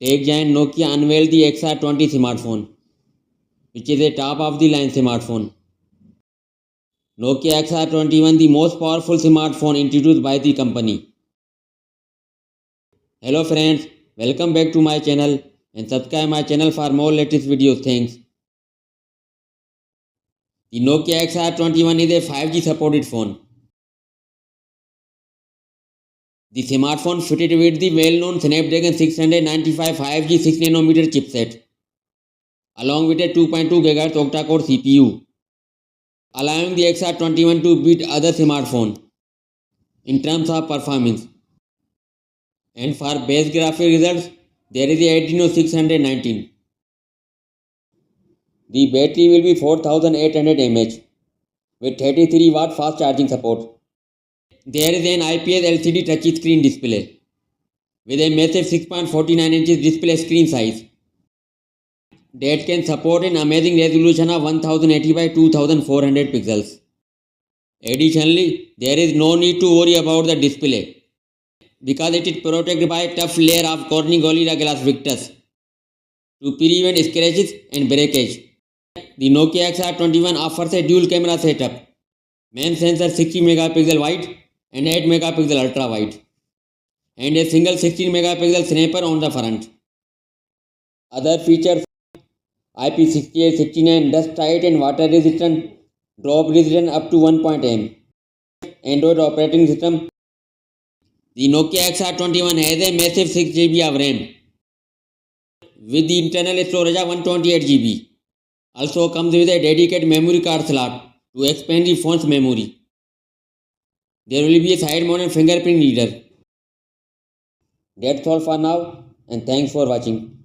Tech giant Nokia unveiled the XR20 smartphone, which is a top-of-the-line smartphone. Nokia XR21, the most powerful smartphone introduced by the company. Hello friends, welcome back to my channel and subscribe my channel for more latest videos. Thanks. The Nokia XR21 is a 5G supported phone. The smartphone fitted with the well-known Snapdragon 695 5G 6nm chipset, along with a 2.2 GHz octa-core CPU, allowing the XR21 to beat other smartphones in terms of performance. And for best graphic results, there is a Adreno 619. The battery will be 4800 mAh with 33 watt fast charging support. There is an IPS LCD touchscreen display with a massive 6.49 inches display screen size that can support an amazing resolution of 1080 by 2400 pixels. Additionally, there is no need to worry about the display because it is protected by a tough layer of Corning Gorilla Glass Victus to prevent scratches and breakage. The Nokia XR21 offers a dual camera setup, main sensor 60 megapixel wide and 8 megapixel ultra wide, and a single 16 megapixel snapper on the front. Other features: IP68, 69, dust tight and water resistant, drop resistant up to 1.m. Android operating system. The Nokia XR21 has a massive 6GB of RAM with the internal storage of 128GB. Also comes with a dedicated memory card slot to expand the phone's memory. There will be a side-mounted fingerprint reader. That's all for now, and thanks for watching.